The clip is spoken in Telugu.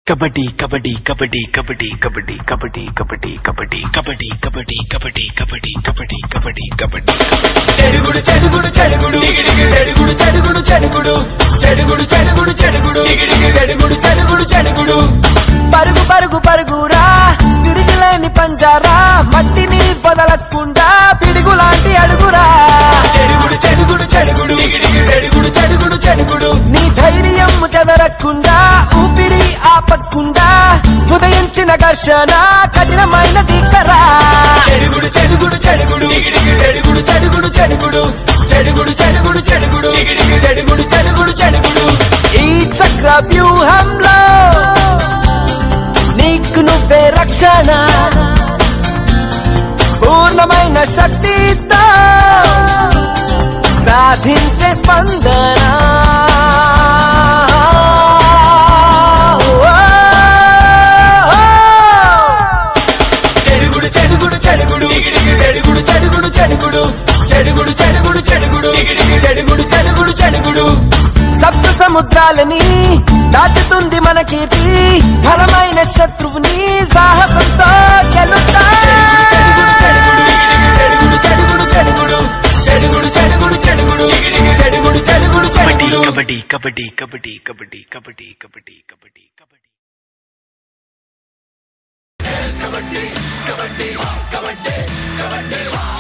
कबड्डी कबड्डी कबड्डी कबड्डी कबड्डी कबड्डी कबड्डी कबड्डी कबड्डी कबड्डी कबड्डी कबड्डी कबड्डी कबड्डी कबड्डी చెడుగుడు చెడుగుడు చెడుగుడు చెడుగుడు చెడుగుడు చెడుగుడు చెడుగుడు చెడుగుడు చెడుగుడు చెడుగుడు చెడుగుడు చెడుగుడు పరుగు పరుగు పరుగురా తిరిగిలేని పంజారా మట్టిని వదలకుండా పిడుగులాంటి అడుగురా చెడుగుడు చెడుగుడు చెడుగుడు చెడుగుడు చెడుగుడు చెడుగుడు నీ ధైర్యం చెదరకుండా ఊపిరి ఆపకుండా ఉదయించిన ఘర్షణ కఠినమైన దీక్షరా చెడుగుడు చెడుగుడు చెడుగుడు చెడుగుడు చెడుగుడు చెడుగుడు చెడుగుడు చెడుగుడు చెడుగుడు చెడుగుడు చెడుగుడు చెడుగుడు ఈ చక్ర వ్యూహంలో నీకు నువ్వే రక్షణ పూర్ణమైన శక్తితో సాధించే స్పందన చెడుగుడు చెడుగుడు చెడుగుడు చెడుగుడు చెడుగుడు చెడుగుడు చెడుగుడు చెడుగుడు చెడుగుడు చెడుగుడు చెడుగుడు చెడుగుడు సప్త సముద్రాలని దాటుతుంది మన కీర్తి బలమైన శత్రువుని సాహసంతో గెలుతా చెడుగుడు చెడుగుడు చెడుగుడు చెడుగుడు చెడుగుడు చెడుగుడు చెడుగుడు చెడుగుడు చెడుగుడు చెడుగుడు చెడుగుడు కబడ్డీ కబడ్డీ కబడ్డీ కబడ్డీ కబడ్డీ కబడ్డీ కబడ్డీ కబడ్డీ కబడ్డీ కబడ్డీ కబడ్డీ కబడ్డీ